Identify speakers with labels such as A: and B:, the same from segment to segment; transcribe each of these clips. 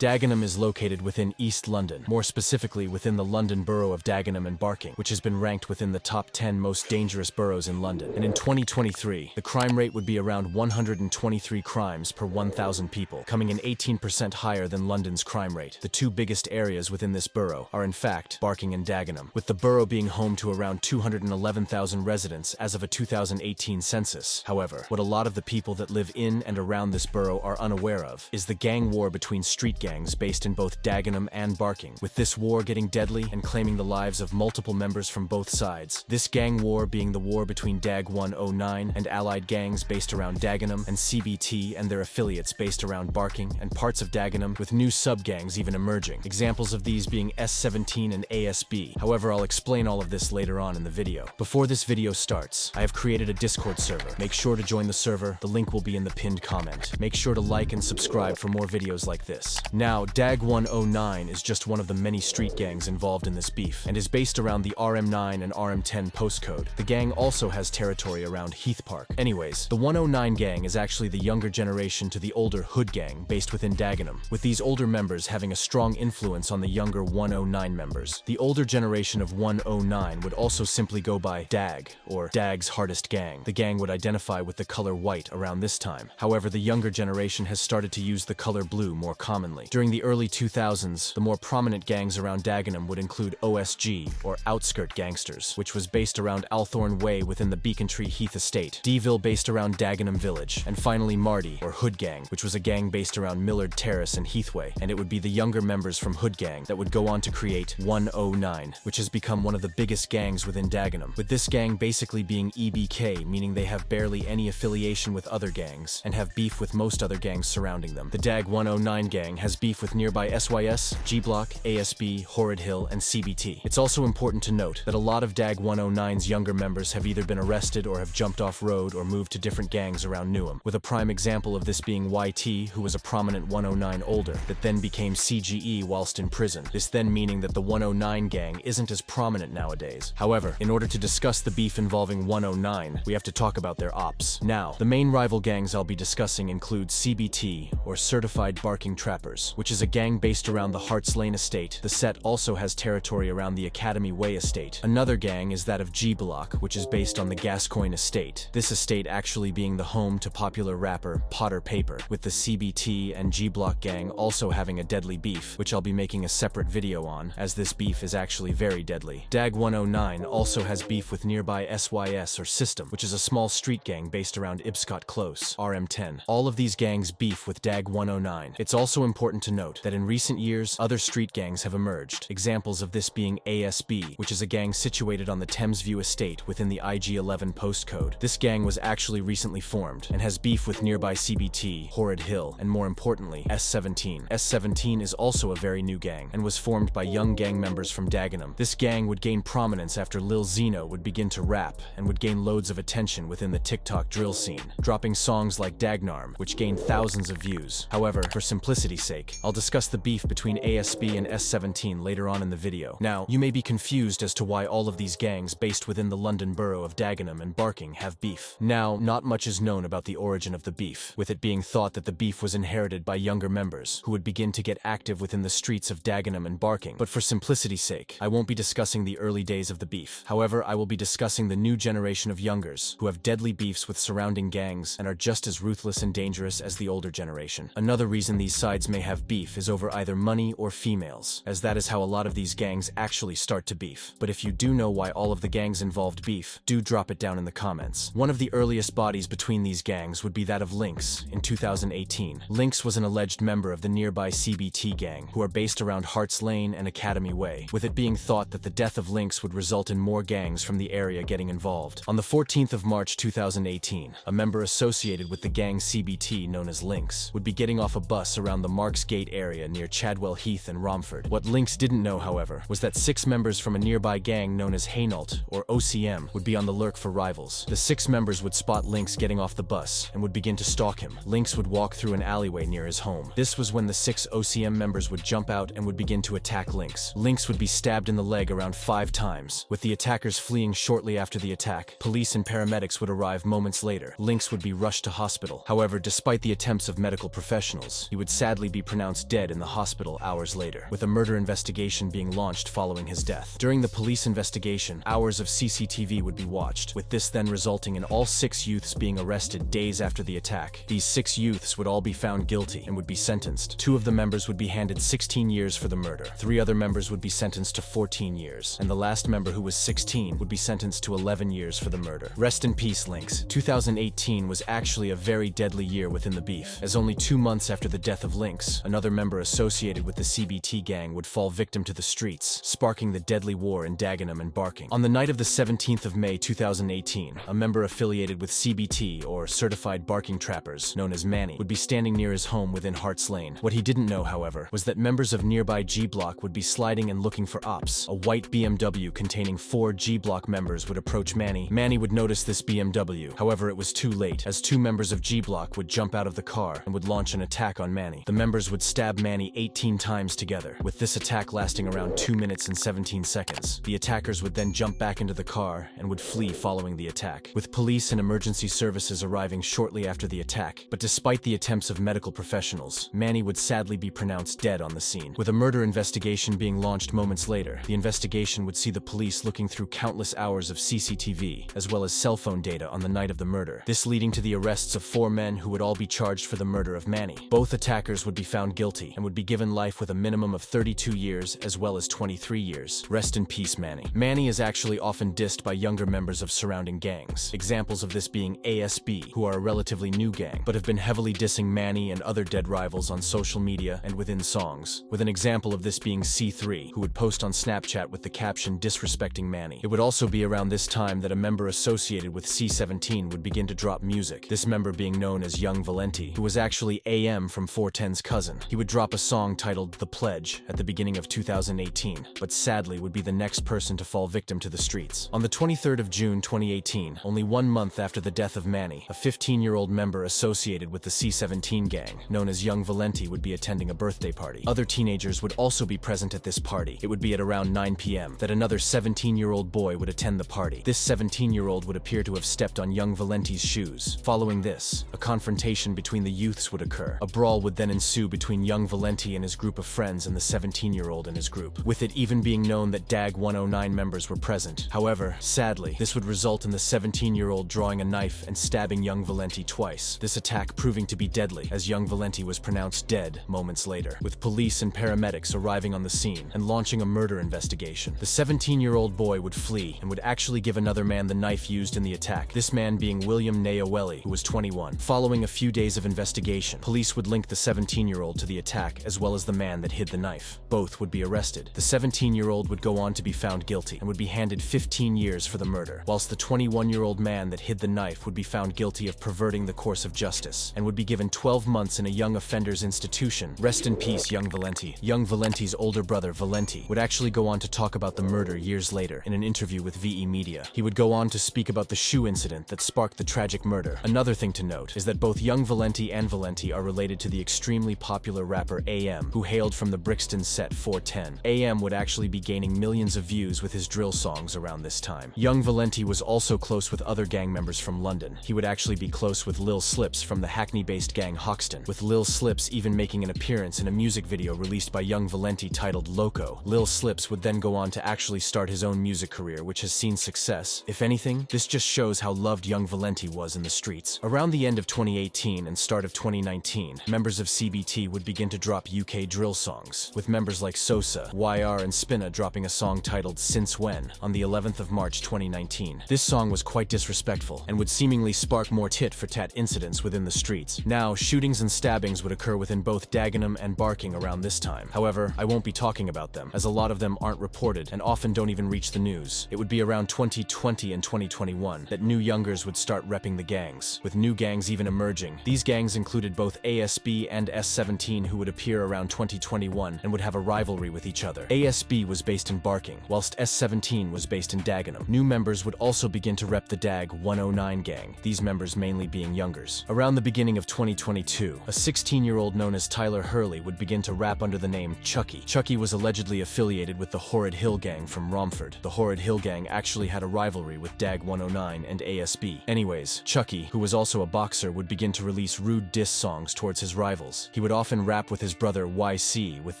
A: Dagenham is located within East London, more specifically within the London borough of Dagenham and Barking, which has been ranked within the top 10 most dangerous boroughs in London. And in 2023, the crime rate would be around 123 crimes per 1,000 people, coming in 18% higher than London's crime rate. The two biggest areas within this borough are in fact Barking and Dagenham, with the borough being home to around 211,000 residents as of a 2018 census. However, what a lot of the people that live in and around this borough are unaware of is the gang war between street gangs based in both Dagenham and Barking, with this war getting deadly and claiming the lives of multiple members from both sides. This gang war being the war between Dag 109 and allied gangs based around Dagenham, and CBT and their affiliates based around Barking and parts of Dagenham, with new sub-gangs even emerging. Examples of these being S17 and ASB. However, I'll explain all of this later on in the video. Before this video starts, I have created a Discord server. Make sure to join the server. The link will be in the pinned comment. Make sure to like and subscribe for more videos like this. Now, Dag 109 is just one of the many street gangs involved in this beef, and is based around the RM9 and RM10 postcode. The gang also has territory around Heath Park. Anyways, the 109 gang is actually the younger generation to the older Hood gang based within Dagenham, with these older members having a strong influence on the younger 109 members. The older generation of 109 would also simply go by Dag, or Dag's hardest gang. The gang would identify with the color white around this time. However, the younger generation has started to use the color blue more commonly. During the early 2000s, the more prominent gangs around Dagenham would include OSG, or Outskirt Gangsters, which was based around Althorn Way within the Beacontree Heath estate, Deville based around Dagenham Village, and finally Marty, or Hood Gang, which was a gang based around Millard Terrace and Heathway, and it would be the younger members from Hood Gang that would go on to create 109, which has become one of the biggest gangs within Dagenham, with this gang basically being EBK, meaning they have barely any affiliation with other gangs, and have beef with most other gangs surrounding them. The Dag 109 gang has beef with nearby SYS, G-Block, ASB, Horrid Hill, and CBT. It's also important to note that a lot of Dag 109's younger members have either been arrested or have jumped off road or moved to different gangs around Newham, with a prime example of this being YT, who was a prominent 109 older, that then became CGE whilst in prison, this then meaning that the 109 gang isn't as prominent nowadays. However, in order to discuss the beef involving 109, we have to talk about their ops. Now, the main rival gangs I'll be discussing include CBT, or Certified Barking Trappers, which is a gang based around the Harts Lane estate. The set also has territory around the Academy Way estate. Another gang is that of G-Block, which is based on the Gascoigne estate. This estate actually being the home to popular rapper Potter Paper, with the CBT and G-Block gang also having a deadly beef, which I'll be making a separate video on, as this beef is actually very deadly. Dag 109 also has beef with nearby SYS or System, which is a small street gang based around Ibscott Close, RM10. All of these gangs beef with Dag 109. It's also important to note that in recent years, other street gangs have emerged. Examples of this being ASB, which is a gang situated on the Thamesview estate within the IG11 postcode. This gang was actually recently formed, and has beef with nearby CBT, Horrid Hill, and more importantly, S17. S17 is also a very new gang, and was formed by young gang members from Dagenham. This gang would gain prominence after Lil Zino would begin to rap, and would gain loads of attention within the TikTok drill scene, dropping songs like Dagenham, which gained thousands of views. However, for simplicity's sake, I'll discuss the beef between ASB and S17 later on in the video. Now, you may be confused as to why all of these gangs based within the London borough of Dagenham and Barking have beef. Now, not much is known about the origin of the beef, with it being thought that the beef was inherited by younger members, who would begin to get active within the streets of Dagenham and Barking. But for simplicity's sake, I won't be discussing the early days of the beef. However, I will be discussing the new generation of youngers, who have deadly beefs with surrounding gangs, and are just as ruthless and dangerous as the older generation. Another reason these sides may have beef is over either money or females, as that is how a lot of these gangs actually start to beef. But if you do know why all of the gangs involved beef, do drop it down in the comments. One of the earliest bodies between these gangs would be that of Lynx in 2018. Lynx was an alleged member of the nearby CBT gang, who are based around Harts Lane and Academy Way, with it being thought that the death of Lynx would result in more gangs from the area getting involved. On the 14th of March 2018, a member associated with the gang CBT known as Lynx would be getting off a bus around the Marks Gate area near Chadwell Heath and Romford. What Lynx didn't know, however, was that 6 members from a nearby gang known as Hainault, or OCM, would be on the lurk for rivals. The 6 members would spot Lynx getting off the bus and would begin to stalk him. Lynx would walk through an alleyway near his home. This was when the 6 OCM members would jump out and would begin to attack Lynx. Lynx would be stabbed in the leg around 5 times, with the attackers fleeing shortly after the attack. Police and paramedics would arrive moments later. Lynx would be rushed to hospital. However, despite the attempts of medical professionals, he would sadly be pronounced dead in the hospital hours later, with a murder investigation being launched following his death. During the police investigation, hours of CCTV would be watched, with this then resulting in all 6 youths being arrested days after the attack. These 6 youths would all be found guilty and would be sentenced. 2 of the members would be handed 16 years for the murder. 3 other members would be sentenced to 14 years, and the last member, who was 16, would be sentenced to 11 years for the murder. Rest in peace, Lynx. 2018 was actually a very deadly year within the beef, as only 2 months after the death of Lynx, another member associated with the CBT gang would fall victim to the streets, sparking the deadly war in Dagenham and Barking. On the night of the 17th of May 2018, a member affiliated with CBT, or Certified Barking Trappers, known as Manny, would be standing near his home within Harts Lane. What he didn't know, however, was that members of nearby G Block would be sliding and looking for ops. A white BMW containing 4 G Block members would approach Manny. Manny would notice this BMW. However, it was too late, as 2 members of G Block would jump out of the car and would launch an attack on Manny. The members would stab Manny 18 times together, with this attack lasting around 2 minutes and 17 seconds. The attackers would then jump back into the car and would flee following the attack, with police and emergency services arriving shortly after the attack. But despite the attempts of medical professionals, Manny would sadly be pronounced dead on the scene. With a murder investigation being launched moments later, the investigation would see the police looking through countless hours of CCTV, as well as cell phone data on the night of the murder, this leading to the arrests of 4 men who would all be charged for the murder of Manny. Both attackers would be found guilty and would be given life with a minimum of 32 years as well as 23 years. Rest in peace, Manny. Manny is actually often dissed by younger members of surrounding gangs, examples of this being ASB, who are a relatively new gang, but have been heavily dissing Manny and other dead rivals on social media and within songs, with an example of this being C3, who would post on Snapchat with the caption disrespecting Manny. It would also be around this time that a member associated with C17 would begin to drop music, this member being known as Y.Valenti, who was actually AM from 410's cousin. He would drop a song titled The Pledge at the beginning of 2018, but sadly would be the next person to fall victim to the streets. On the 23rd of June 2018, only 1 month after the death of Manny, a 15-year-old member associated with the C17 gang, known as Y.Valenti, would be attending a birthday party. Other teenagers would also be present at this party. It would be at around 9 p.m. that another 17-year-old boy would attend the party. This 17-year-old would appear to have stepped on Y.Valenti's shoes. Following this, a confrontation between the youths would occur. A brawl would then ensue between Y.Valenti and his group of friends and the 17-year-old and his group, with it even being known that DAG 109 members were present. However, sadly, this would result in the 17-year-old drawing a knife and stabbing Y.Valenti twice, this attack proving to be deadly, as Y.Valenti was pronounced dead moments later, with police and paramedics arriving on the scene and launching a murder investigation. The 17-year-old boy would flee and would actually give another man the knife used in the attack, this man being William Y.Welly, who was 21. Following a few days of investigation, police would link the 17-year-old to the attack as well as the man that hid the knife. Both would be arrested. The 17-year-old would go on to be found guilty and would be handed 15 years for the murder, whilst the 21-year-old man that hid the knife would be found guilty of perverting the course of justice and would be given 12 months in a young offenders institution. Rest in peace, Y.Valenti. Y.Valenti's older brother, Valenti, would actually go on to talk about the murder years later in an interview with VE Media. He would go on to speak about the shoe incident that sparked the tragic murder. Another thing to note is that both Y.Valenti and Valenti are related to the extremely popular rapper AM, who hailed from the Brixton set 410. AM would actually be gaining millions of views with his drill songs around this time. Y.Valenti was also close with other gang members from London. He would actually be close with Lil Slips from the Hackney-based gang Hoxton, with Lil Slips even making an appearance in a music video released by Y.Valenti titled Loco. Lil Slips would then go on to actually start his own music career, which has seen success. If anything, this just shows how loved Y.Valenti was in the streets. Around the end of 2018 and start of 2019, members of CBT would begin to drop ukdrill songs, with members like Sosa, YR and Spinna dropping a song titled Since When on the 11th of March 2019. This song was quite disrespectful and would seemingly spark more tit-for-tat incidents within the streets. Now, shootings and stabbings would occur within both Dagenham and Barking around this time. However, I won't be talking about them, as a lot of them aren't reported and often don't even reach the news. It would be around 2020 and 2021 that new youngers would start repping the gangs, with new gangs even emerging. These gangs included both ASB and S17, who would appear around 2021 and would have a rivalry with each other. ASB was based in Barking, whilst S17 was based in Dagenham. New members would also begin to rep the DAG 109 gang, these members mainly being youngers. Around the beginning of 2022, a 16-year-old known as Tyler Hurley would begin to rap under the name Chucky. Chucky was allegedly affiliated with the Horrid Hill gang from Romford. The Horrid Hill gang actually had a rivalry with DAG 109 and ASB. Anyways, Chucky, who was also a boxer, would begin to release rude diss songs towards his rivals. He would often rap with his brother YC, with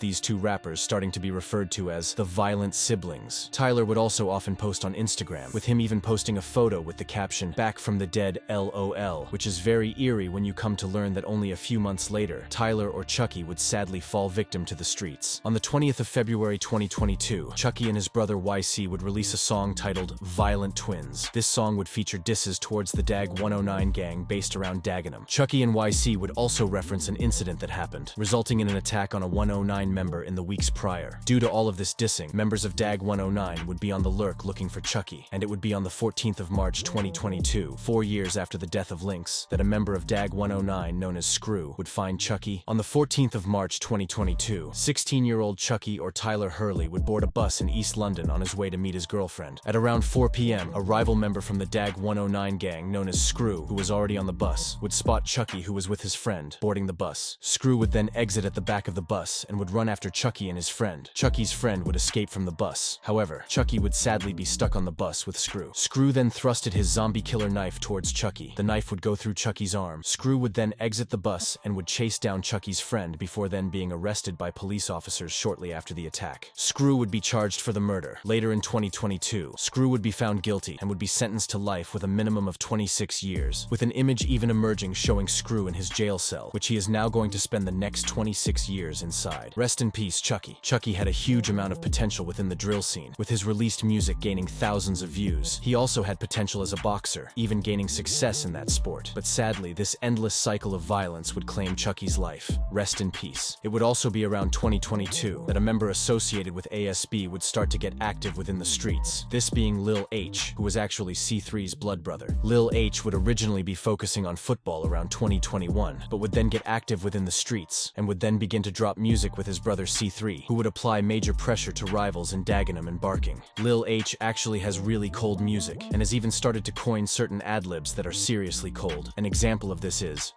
A: these two rappers starting to be referred to as the violent siblings. Tyler would also often post on Instagram, with him even posting a photo with the caption, "Back from the dead LOL," which is very eerie when you come to learn that only a few months later, Tyler or Chucky would sadly fall victim to the streets. On the 20th of February 2022, Chucky and his brother YC would release a song titled Violent Twins. This song would feature disses towards the Dag 109 gang based around Dagenham. Chucky and YC would also reference an incident that happened, resulting in an attack on a 109 member in the weeks prior. Due to all of this dissing, members of Dag 109 would be on the lurk looking for Chucky, and it would be on the 14th of March 2022, 4 years after the death of Lynx, that a member of Dag 109 known as Screw would find Chucky. On the 14th of March 2022, 16-year-old Chucky or Tyler Hurley would board a bus in East London on his way to meet his girlfriend. At around 4 p.m., a rival member from the Dag 109 gang known as Screw, who was already on the bus, would spot Chucky, who was with his friend, boarding the bus. Screw would then exit at the back of the bus and would run after Chucky and his friend. Chucky's friend would escape from the bus. However, Chucky would sadly be stuck on the bus with Screw. Screw then thrusted his zombie killer knife towards Chucky. The knife would go through Chucky's arm. Screw would then exit the bus and would chase down Chucky's friend before then being arrested by police officers shortly after the attack. Screw would be charged for the murder. Later in 2022, Screw would be found guilty and would be sentenced to life with a minimum of 26 years, with an image even emerging showing Screw in his jail cell, which he is now going to spend the next 26 years inside. Rest in peace, Chucky. Chucky had a huge amount of potential within the drill scene, with his released music gaining thousands of views. He also had potential as a boxer, even gaining success in that sport. But sadly, this endless cycle of violence would claim Chucky's life. Rest in peace. It would also be around 2022 that a member associated with ASB would start to get active within the streets, this being Lil H, who was actually C3's blood brother. Lil H would originally be focusing on football around 2021, but would then get active within the streets, and would then begin to drop music with his brother C3, who would apply major pressure to rivals in Dagenham and Barking. Lil H actually has really cold music, and has even started to coin certain ad-libs that are seriously cold. An example of this is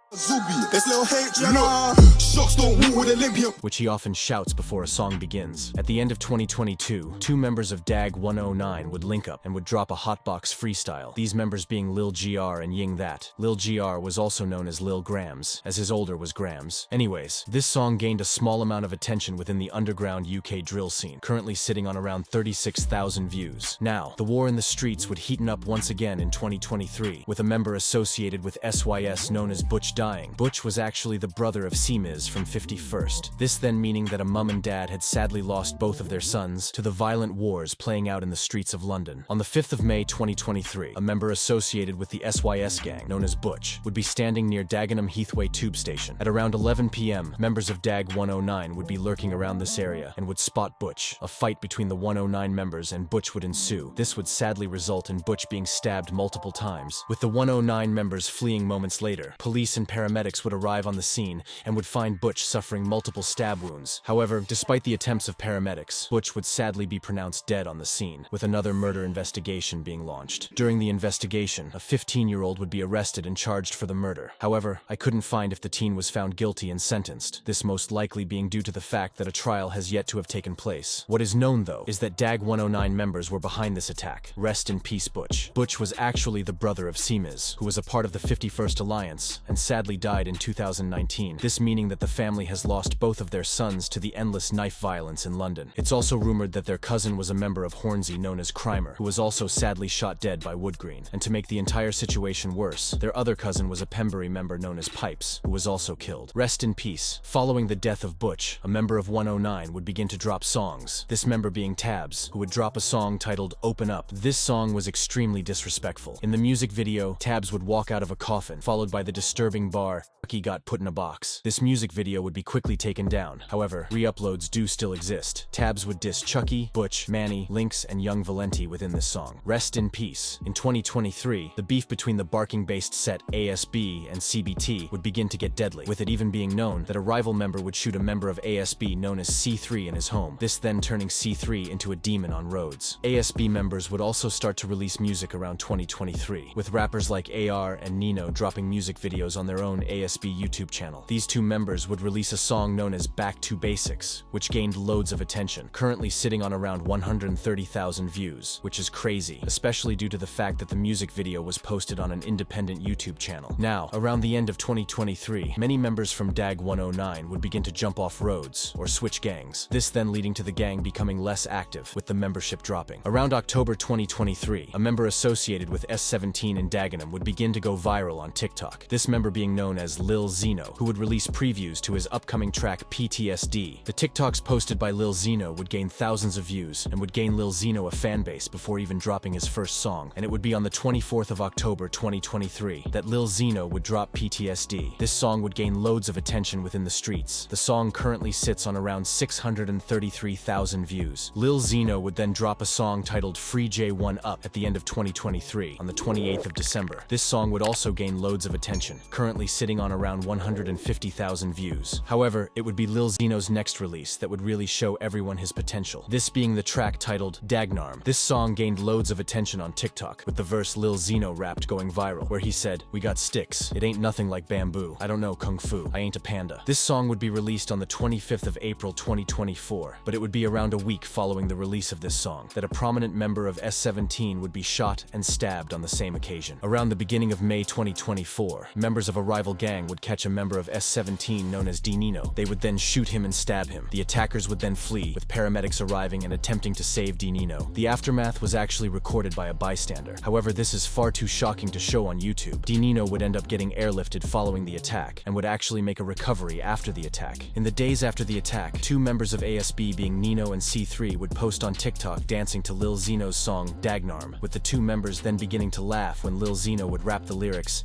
A: which he often shouts before a song begins. At the end of 2022, two members of Dag 109 would link up and would drop a hotbox freestyle, these members being Lil GR and Ying That. Lil GR was also known as Lil Grams, as his older was Grams. Anyways, this song gained a small amount of attention within the underground UK drill scene, currently sitting on around 36,000 views. Now, the war in the streets would heaten up once again in 2023, with a member associated with SYS known as Butch dying. Butch was actually the brother of C-Miz from 51st. This then meaning that a mum and dad had sadly lost both of their sons to the violent wars playing out in the streets of London. On the 5th of May 2023, a member associated with the SYS gang, known as Butch, would be standing near Dagenham Heathway tube station. At around 11 p.m., members of Dag 109 would be lurking around this area and would spot Butch. A fight between the 109 members and Butch would ensue. This would sadly result in Butch being stabbed multiple times. With the 109 members fleeing moments later, police and paramedics would arrive on the scene and would find Butch suffering multiple stab wounds. However, despite the attempts of paramedics, Butch would sadly be pronounced dead on the scene, with another murder investigation being launched. During the investigation, a 15-year-old would be arrested and charged for the murder. However, I couldn't find if the teen was found guilty and sentenced, this most likely being due to the fact that a trial has yet to have taken place. What is known, though, is that Dag 109 members were behind this attack. Rest in peace, Butch. Butch was actually the brother of C-Miz, who was a part of the 51st Alliance, and sadly died in 2019, this meaning that the family has lost both of their sons to the endless knife violence in London. It's also rumored that their cousin was a member of Hornsey known as Crimer, who was also sadly shot dead by Woodgreen. And to make the entire situation worse, their other cousin was a Pembury member known as Pipes, who was also killed. Rest in peace. Following the death of Butch, a member of 109 would begin to drop songs, this member being Tabz, who would drop a song titled Open Up. This song was extremely disrespectful. In the music video, Tabz would walk out of a coffin, followed by the disturbing bar, Chucky got put in a box. This music video would be quickly taken down. However, re-uploads do still exist. Tabz would diss Chucky, Butch, Manny, Lynx, and Y.Valenti within this song. Rest in peace. In 2023, the beef between the barking-based set ASB and CBT would begin to get deadly, with it even being known that a rival member would shoot a member of ASB known as C3 in his home, this then turning C3 into a demon on roads. ASB members would also start to release music around 2023, with rappers like AR and Nino dropping music videos on their own ASB ASB YouTube channel. These two members would release a song known as Back to Basics, which gained loads of attention, currently sitting on around 130,000 views, which is crazy, especially due to the fact that the music video was posted on an independent YouTube channel. Now, around the end of 2023, many members from DAG 109 would begin to jump off roads or switch gangs, this then leading to the gang becoming less active, with the membership dropping. Around October 2023, a member associated with S17 in Dagenham would begin to go viral on TikTok, this member being known as Lil Zino, who would release previews to his upcoming track PTSD. The TikToks posted by Lil Zino would gain thousands of views and would gain Lil Zino a fanbase before even dropping his first song, and it would be on the 24th of October 2023 that Lil Zino would drop PTSD. This song would gain loads of attention within the streets. The song currently sits on around 633,000 views. Lil Zino would then drop a song titled Free J1 Up at the end of 2023 on the 28th of December. This song would also gain loads of attention, currently sitting on around 150,000 views. However, it would be Lil Zino's next release that would really show everyone his potential, this being the track titled Dagenham. This song gained loads of attention on TikTok, with the verse Lil Zino rapped going viral, where he said, "We got sticks, it ain't nothing like bamboo, I don't know kung fu, I ain't a panda." This song would be released on the 25th of April 2024, but it would be around a week following the release of this song that a prominent member of S17 would be shot and stabbed on the same occasion. Around the beginning of May 2024, members of a rival gang would catch a member of S17 known as Nino. They would then shoot him and stab him. The attackers would then flee, with paramedics arriving and attempting to save Nino. The aftermath was actually recorded by a bystander. However, this is far too shocking to show on YouTube. Nino would end up getting airlifted following the attack, and would actually make a recovery after the attack. In the days after the attack, two members of ASB being Nino and C3 would post on TikTok dancing to Lil Zino's song Dagenham, with the two members then beginning to laugh when Lil Zino would rap the lyrics.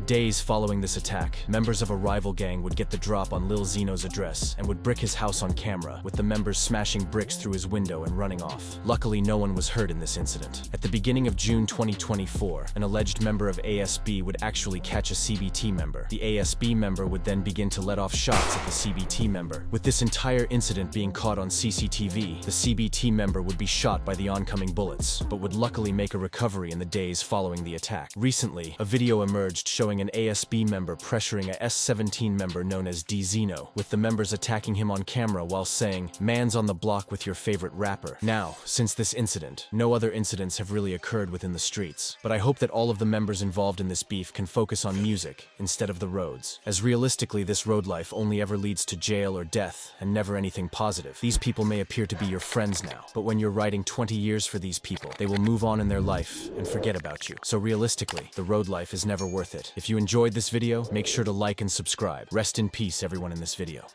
A: Days following this attack, members of a rival gang would get the drop on Lil Zino's address and would brick his house on camera, with the members smashing bricks through his window and running off. Luckily, no one was hurt in this incident. At the beginning of June 2024, an alleged member of ASB would actually catch a CBT member. The ASB member would then begin to let off shots at the CBT member. With this entire incident being caught on CCTV, the CBT member would be shot by the oncoming bullets, but would luckily make a recovery in the days following the attack. Recently, a video emerged showing an ASB member pressuring a S17 member known as Zino, with the members attacking him on camera while saying, "Man's on the block with your favorite rapper." Now, since this incident, no other incidents have really occurred within the streets, but I hope that all of the members involved in this beef can focus on music instead of the roads, as realistically this road life only ever leads to jail or death and never anything positive. These people may appear to be your friends now, but when you're writing 20 years for these people, they will move on in their life and forget about you. So realistically, the road life is never worth it. If you enjoyed this video, make sure to like and subscribe. Rest in peace, everyone in this video.